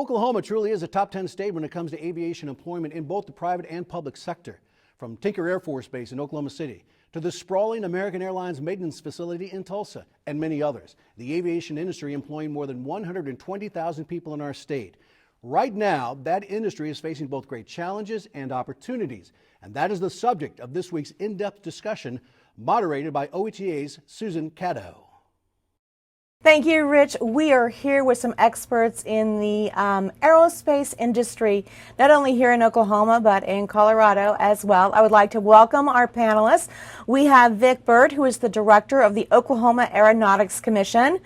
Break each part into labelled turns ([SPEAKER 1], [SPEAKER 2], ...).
[SPEAKER 1] Oklahoma truly is a top 10 state when it comes to aviation employment in both the private and public sector. From Tinker Air Force Base in Oklahoma City to the sprawling American Airlines maintenance facility in Tulsa and many others, the aviation industry employing more than 120,000 people in our state. Right now, that industry is facing both great challenges and opportunities, and that is the subject of this week's in-depth discussion moderated by OETA's Susan Cadot.
[SPEAKER 2] Thank you, Rich. We are here with some experts in the aerospace industry, not only here in Oklahoma, but in Colorado as well. I would like to welcome our panelists. We have Vic Bird, who is the director of the Oklahoma Aeronautics Commission,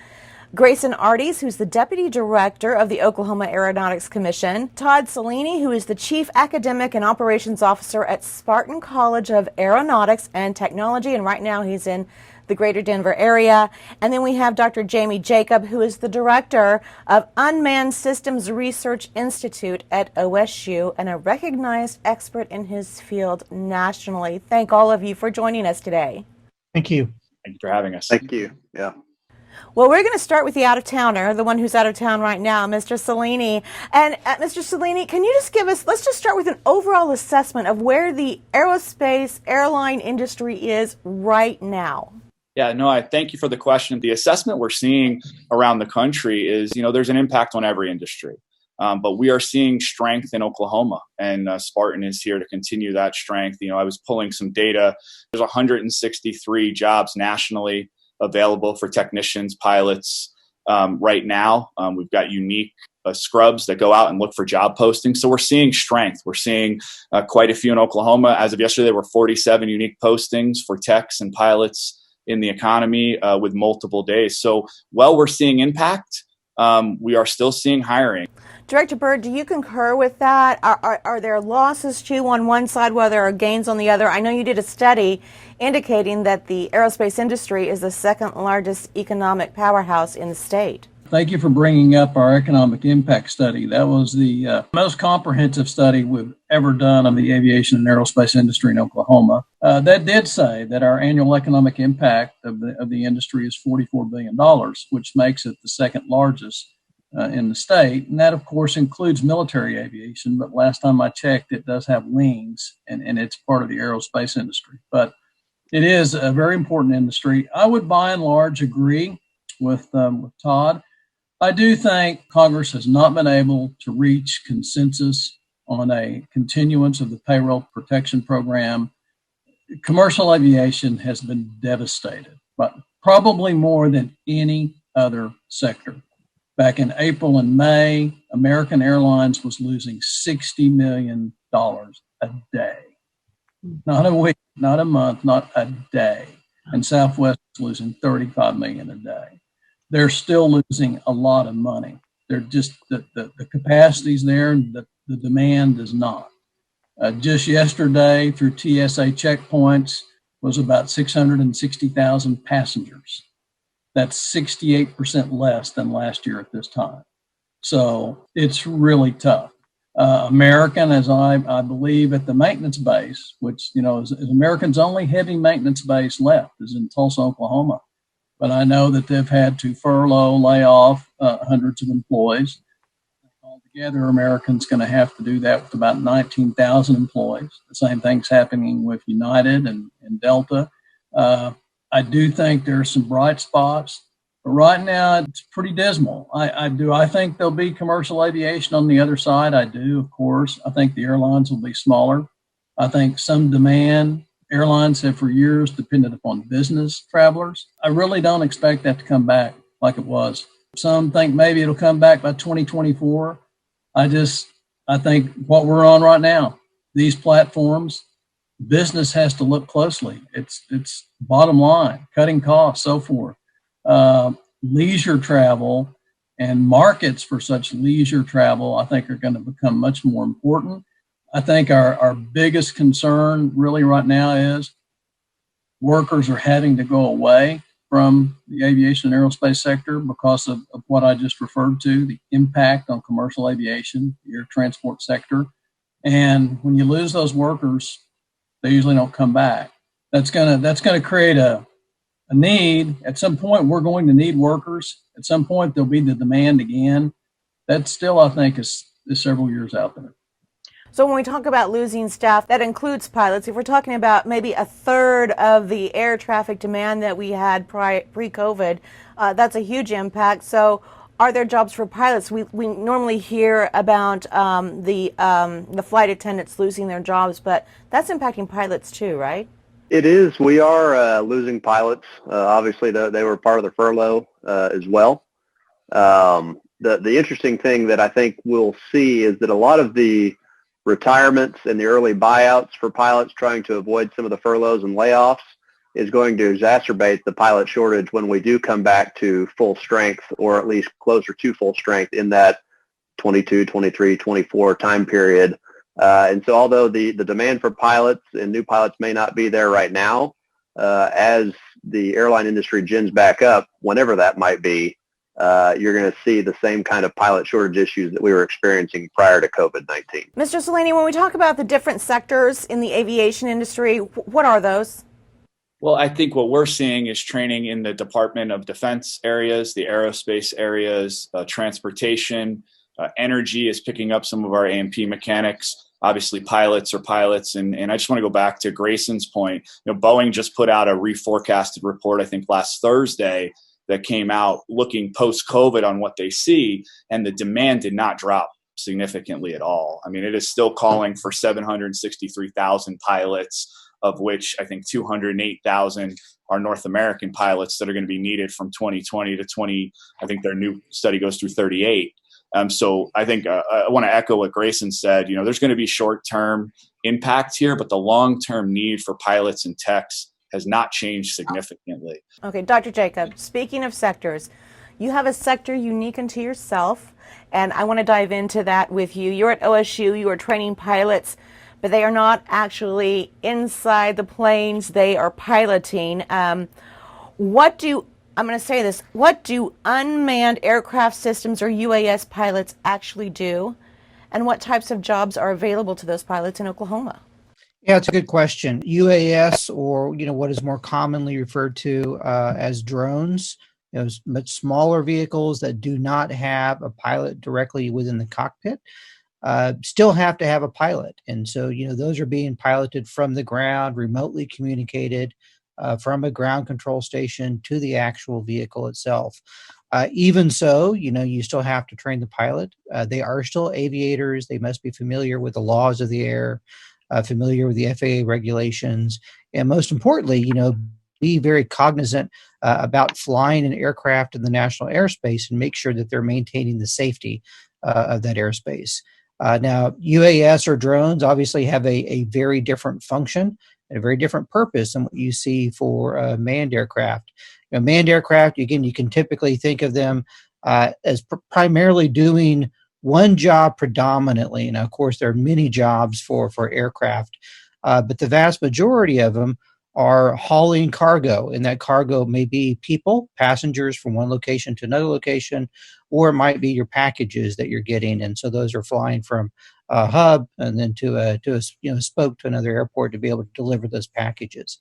[SPEAKER 2] Grayson Ardies, who's the Deputy Director of the Oklahoma Aeronautics Commission, Todd Cellini, who is the Chief Academic and Operations Officer at Spartan College of Aeronautics and Technology, and right now he's in the greater Denver area. And then we have Dr. Jamie Jacob, who is the Director of Unmanned Systems Research Institute at OSU and a recognized expert in his field nationally. Thank all of you for joining us today.
[SPEAKER 3] Thank you.
[SPEAKER 4] Thank you for having us.
[SPEAKER 5] Thank you. Yeah.
[SPEAKER 2] Well, we're going to start with the out-of-towner, the one who's out of town right now, Mr. Cellini. And Mr. Cellini, can you just give us, let's just start with an overall assessment of where the aerospace airline industry is right now.
[SPEAKER 4] Yeah, no, I thank you for the question. The assessment we're seeing around the country is, there's an impact on every industry. But we are seeing strength in Oklahoma, and Spartan is here to continue that strength. I was pulling some data. There's 163 jobs nationally available for technicians, pilots right now. We've got unique scrubs that go out and look for job postings. So we're seeing strength. We're seeing quite a few in Oklahoma. As of yesterday, there were 47 unique postings for techs and pilots in the economy with multiple days. So while we're seeing impact, we are still seeing hiring.
[SPEAKER 2] Director Bird, do you concur with that? Are there losses too on one side while there are gains on the other? I know you did a study indicating that the aerospace industry is the second largest economic powerhouse in the state.
[SPEAKER 3] Thank you for bringing up our economic impact study. That was the most comprehensive study we've ever done on the aviation and aerospace industry in Oklahoma. That did say that our annual economic impact of the industry is $44 billion, which makes it the second largest in the state. And that, of course, includes military aviation. But last time I checked, it does have wings, and it's part of the aerospace industry. But it is a very important industry. I would, by and large, agree with Todd. I do think Congress has not been able to reach consensus on a continuance of the payroll protection program. Commercial aviation has been devastated, but probably more than any other sector. Back in April and May, American Airlines was losing $60 million a day. Not a week, not a month, not a day. And Southwest is losing $35 million a day. They're still losing a lot of money. They're just, the capacity's there and the demand is not. Just yesterday through TSA checkpoints was about 660,000 passengers. That's 68% less than last year at this time. So it's really tough. American, as I believe at the maintenance base, which, is American's only heavy maintenance base left, is in Tulsa, Oklahoma. But I know that they've had to furlough, lay off hundreds of employees. Altogether, American's going to have to do that with about 19,000 employees. The same thing's happening with United and Delta. I do think there are some bright spots, but right now it's pretty dismal. I think there'll be commercial aviation on the other side. I do, of course. I think the airlines will be smaller. I think some demand. Airlines have for years depended upon business travelers. I really don't expect that to come back like it was. Some think maybe it'll come back by 2024. I think what we're on right now, these platforms, business has to look closely. It's bottom line, cutting costs, so forth. Leisure travel and markets for such leisure travel, I think, are going to become much more important. I think our biggest concern really right now is workers are having to go away from the aviation and aerospace sector because of what I just referred to, the impact on commercial aviation, the air transport sector. And when you lose those workers, they usually don't come back. That's gonna create a need. At some point, we're going to need workers. At some point, there'll be the demand again. that still, I think, is several years out there.
[SPEAKER 2] So when we talk about losing staff, that includes pilots. If we're talking about maybe a third of the air traffic demand that we had pre-COVID, that's a huge impact. So are there jobs for pilots? We normally hear about the flight attendants losing their jobs, but that's impacting pilots too, right?
[SPEAKER 5] It is. We are losing pilots. Obviously, they were part of the furlough as well. The interesting thing that I think we'll see is that a lot of the retirements and the early buyouts for pilots trying to avoid some of the furloughs and layoffs is going to exacerbate the pilot shortage when we do come back to full strength, or at least closer to full strength in that 22, 23, 24 time period. And so although the demand for pilots and new pilots may not be there right now, as the airline industry gins back up, whenever that might be, you're going to see the same kind of pilot shortage issues that we were experiencing prior to COVID-19.
[SPEAKER 2] Mr. Cellini, when we talk about the different sectors in the aviation industry, what are those?
[SPEAKER 4] Well, I think what we're seeing is training in the Department of Defense areas, the aerospace areas, transportation, energy is picking up some of our A&P mechanics. Obviously, pilots are pilots. And I just want to go back to Grayson's point. Boeing just put out a reforecasted report, I think last Thursday, that came out looking post-COVID on what they see, and the demand did not drop significantly at all. I mean, it is still calling for 763,000 pilots, of which I think 208,000 are North American pilots that are going to be needed from 2020 to I think their new study goes through 38. So I think I want to echo what Grayson said. There's going to be short-term impact here, but the long-term need for pilots and techs has not changed significantly.
[SPEAKER 2] Okay, Dr. Jacob, speaking of sectors, you have a sector unique unto yourself, and I want to dive into that with you. You're at OSU, you are training pilots, but they are not actually inside the planes, they are piloting. What do unmanned aircraft systems, or UAS pilots, actually do? And what types of jobs are available to those pilots in Oklahoma?
[SPEAKER 6] Yeah, it's a good question. UAS, or what is more commonly referred to as drones, much smaller vehicles that do not have a pilot directly within the cockpit, still have to have a pilot. And so, those are being piloted from the ground, remotely communicated from a ground control station to the actual vehicle itself. Even so, you still have to train the pilot. They are still aviators. They must be familiar with the laws of the air, familiar with the FAA regulations, and most importantly, be very cognizant about flying an aircraft in the national airspace and make sure that they're maintaining the safety of that airspace. Now, UAS or drones obviously have a very different function and a very different purpose than what you see for manned aircraft. Manned aircraft, again, you can typically think of them as primarily doing one job predominantly. Now, of course, there are many jobs for aircraft, but the vast majority of them are hauling cargo, and that cargo may be people, passengers from one location to another location, or it might be your packages that you're getting, and so those are flying from a hub and then to a spoke to another airport to be able to deliver those packages.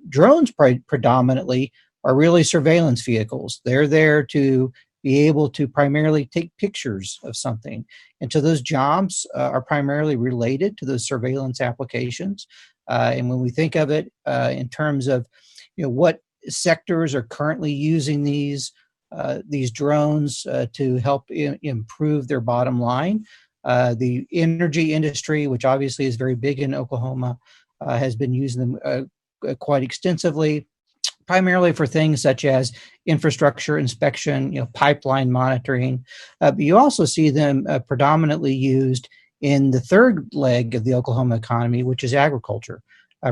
[SPEAKER 6] Drones predominantly are really surveillance vehicles. They're there to be able to primarily take pictures of something. And so those jobs are primarily related to those surveillance applications. And when we think of it in terms of what sectors are currently using these drones to help improve their bottom line, the energy industry, which obviously is very big in Oklahoma, has been using them quite extensively, primarily for things such as infrastructure inspection, pipeline monitoring. But you also see them predominantly used in the third leg of the Oklahoma economy, which is agriculture,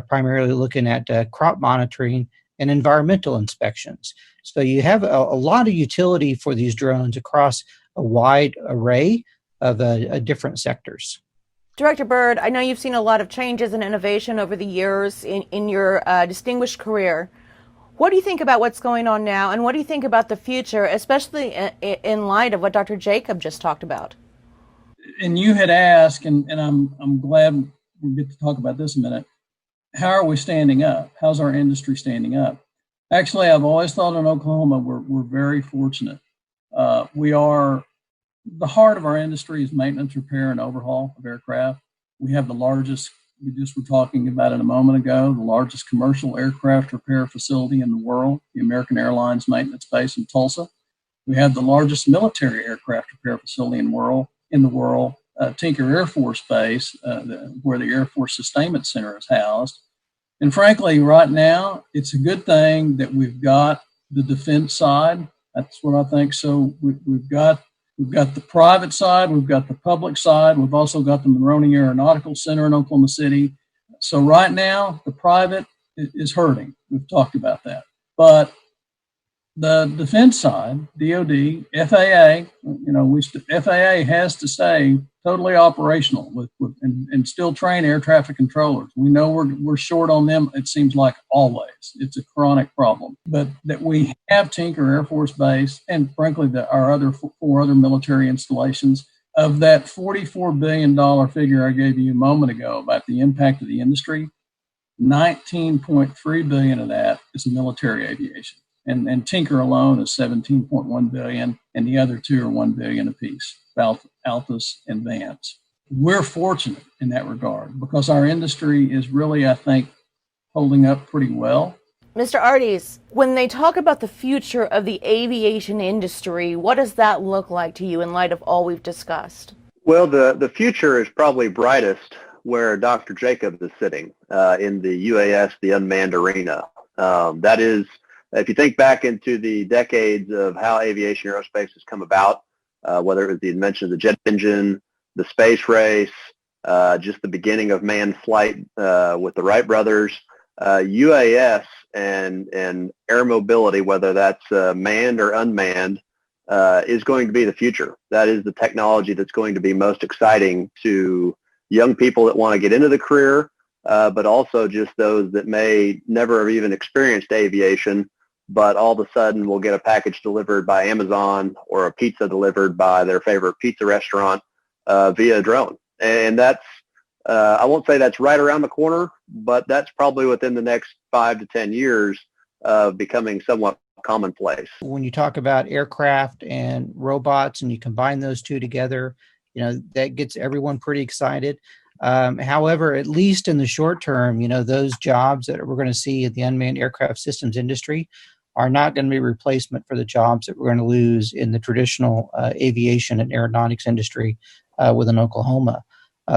[SPEAKER 6] primarily looking at crop monitoring and environmental inspections. So you have a lot of utility for these drones across a wide array of different sectors.
[SPEAKER 2] Director Bird, I know you've seen a lot of changes and innovation over the years in your distinguished career. What do you think about what's going on now, and what do you think about the future, especially in light of what Dr. Jacob just talked about?
[SPEAKER 3] And you had asked, and I'm glad we get to talk about this in a minute. How are we standing up? How's our industry standing up? Actually, I've always thought in Oklahoma we're very fortunate. We are the heart of our industry is maintenance, repair, and overhaul of aircraft. We have the largest, we just were talking about it a moment ago, the largest commercial aircraft repair facility in the world, the American Airlines Maintenance Base in Tulsa. We have the largest military aircraft repair facility in the world, Tinker Air Force Base, where the Air Force Sustainment Center is housed. And frankly, right now, it's a good thing that we've got the defense side. That's what I think. So we've got the private side, we've got the public side, we've also got the Monroney Aeronautical Center in Oklahoma City. So right now, the private is hurting. We've talked about that. But the defense side, DOD, FAA, FAA has to stay totally operational and still train air traffic controllers. We know we're short on them. It seems like always. It's a chronic problem. But that we have Tinker Air Force Base and frankly our other four other military installations. Of that $44 billion figure I gave you a moment ago about the impact of the industry, $19.3 billion of that is military aviation. And Tinker alone is $17.1 billion, and the other two are $1 billion apiece, Altus and Vance. We're fortunate in that regard because our industry is really, I think, holding up pretty well.
[SPEAKER 2] Mr. Ardies, when they talk about the future of the aviation industry, what does that look like to you in light of all we've discussed?
[SPEAKER 5] Well, the future is probably brightest where Dr. Jacob is sitting in the UAS, the unmanned arena. That is, if you think back into the decades of how aviation aerospace has come about, whether it was the invention of the jet engine, the space race, just the beginning of manned flight with the Wright brothers, UAS and air mobility, whether that's manned or unmanned, is going to be the future. That is the technology that's going to be most exciting to young people that want to get into the career, but also just those that may never have even experienced aviation, but all of a sudden will get a package delivered by Amazon or a pizza delivered by their favorite pizza restaurant via drone. And that's, I won't say that's right around the corner, but that's probably within the next 5 to 10 years of becoming somewhat commonplace.
[SPEAKER 6] When you talk about aircraft and robots and you combine those two together, that gets everyone pretty excited. However, at least in the short term, those jobs that we're going to see in the unmanned aircraft systems industry are not going to be a replacement for the jobs that we're going to lose in the traditional aviation and aeronautics industry within Oklahoma,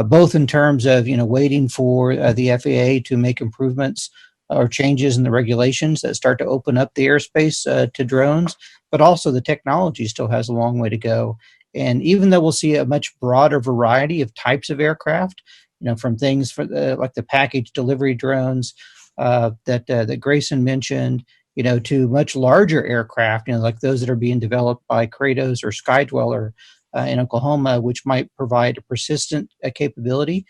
[SPEAKER 6] both in terms of, waiting for the FAA to make improvements or changes in the regulations that start to open up the airspace to drones, but also the technology still has a long way to go. And even though we'll see a much broader variety of types of aircraft, from things for like the package delivery drones that Grayson mentioned, to much larger aircraft, like those that are being developed by Cadot or Skydweller in Oklahoma, which might provide a persistent capability,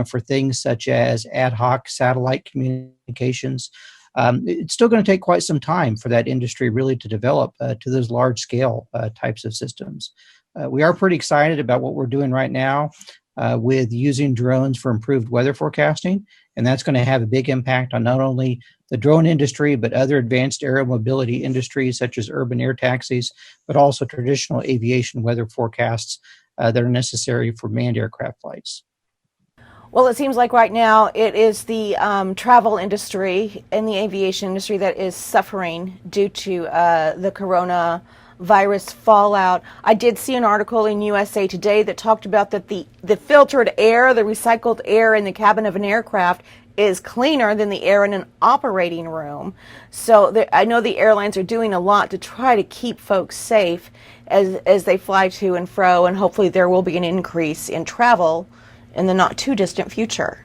[SPEAKER 6] for things such as ad hoc satellite communications. It's still going to take quite some time for that industry really to develop to those large scale types of systems. We are pretty excited about what we're doing right now with using drones for improved weather forecasting, and that's going to have a big impact on not only the drone industry, but other advanced air mobility industries such as urban air taxis, but also traditional aviation weather forecasts that are necessary for manned aircraft flights.
[SPEAKER 2] Well, it seems like right now it is the travel industry and the aviation industry that is suffering due to the coronavirus fallout. I did see an article in USA Today that talked about that the filtered air, the recycled air in the cabin of an aircraft is cleaner than the air in an operating room. So I know the airlines are doing a lot to try to keep folks safe as they fly to and fro, and hopefully there will be an increase in travel in the not too distant future.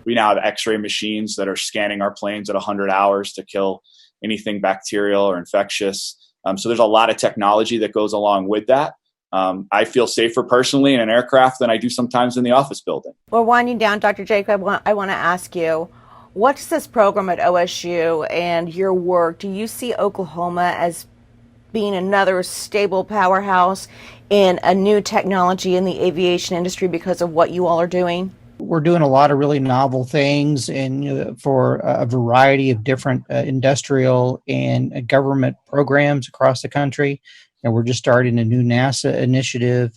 [SPEAKER 4] We now have x-ray machines that are scanning our planes at 100 hours to kill anything bacterial or infectious. So there's a lot of technology that goes along with that. I feel safer personally in an aircraft than I do sometimes in the office building.
[SPEAKER 2] Well, winding down, Dr. Jacob, I want to ask you, what's this program at OSU and your work? Do you see Oklahoma as being another stable powerhouse in a new technology in the aviation industry because of what you all are doing?
[SPEAKER 6] We're doing a lot of really novel things and for a variety of different industrial and government programs across the country. And we're just starting a new NASA initiative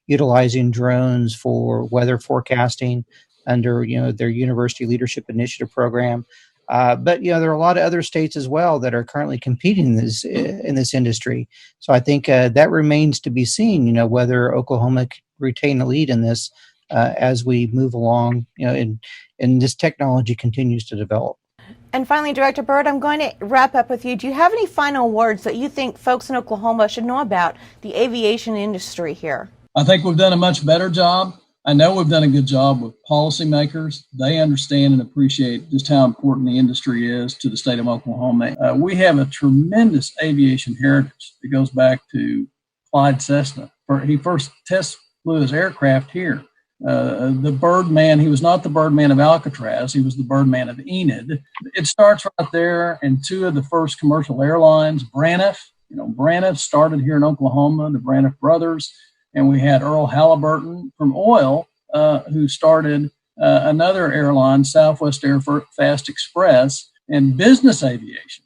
[SPEAKER 6] utilizing drones for weather forecasting under their University Leadership Initiative program. But there are a lot of other states as well that are currently competing in this industry. So I think that remains to be seen. Whether Oklahoma can retain the lead in this as we move along. And this technology continues to develop.
[SPEAKER 2] And finally, Director Bird, I'm going to wrap up with you. Do you have any final words that you think folks in Oklahoma should know about the aviation industry here?
[SPEAKER 3] I think we've done a much better job. I know we've done a good job with policymakers. They understand and appreciate just how important the industry is to the state of Oklahoma. We have a tremendous aviation heritage that goes back to Clyde Cessna. He first test flew his aircraft here. The Birdman, he was not the Birdman of Alcatraz, he was the Birdman of Enid. It starts right there, and two of the first commercial airlines, Braniff, Braniff started here in Oklahoma, the Braniff brothers, and we had Earl Halliburton from oil, who started another airline, Southwest Air Fast Express, and business aviation.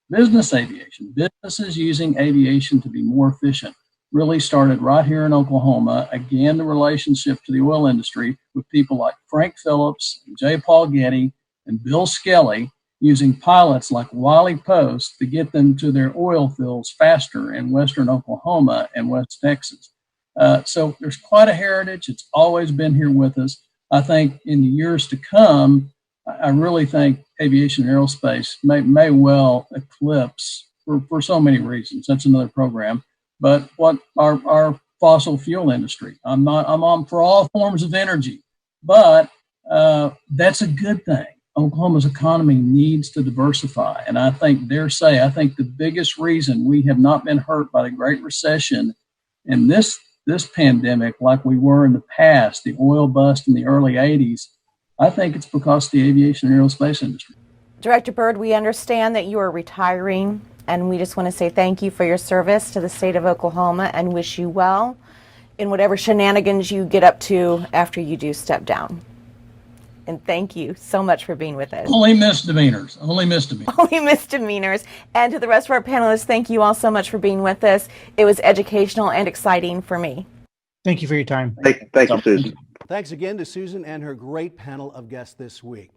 [SPEAKER 3] Businesses using aviation to be more efficient really started right here in Oklahoma. Again, the relationship to the oil industry with people like Frank Phillips, and J. Paul Getty, and Bill Skelly using pilots like Wiley Post to get them to their oil fields faster in western Oklahoma and West Texas. So there's quite a heritage. It's always been here with us. I think in the years to come, I really think aviation and aerospace may well eclipse for so many reasons. That's another program. But what our fossil fuel industry, I'm on for all forms of energy, but that's a good thing. Oklahoma's economy needs to diversify. And I think the biggest reason we have not been hurt by the Great Recession and this pandemic like we were in the past, the oil bust in the early 80s, I think it's because of the aviation and aerospace industry.
[SPEAKER 2] Director Bird, we understand that you are retiring, and we just want to say thank you for your service to the state of Oklahoma and wish you well in whatever shenanigans you get up to after you do step down. And thank you so much for being with us.
[SPEAKER 3] Only misdemeanors.
[SPEAKER 2] Only misdemeanors. And to the rest of our panelists, thank you all so much for being with us. It was educational and exciting for me.
[SPEAKER 6] Thank you for your time.
[SPEAKER 5] Thank you, Susan.
[SPEAKER 1] Thanks again to Susan and her great panel of guests this week.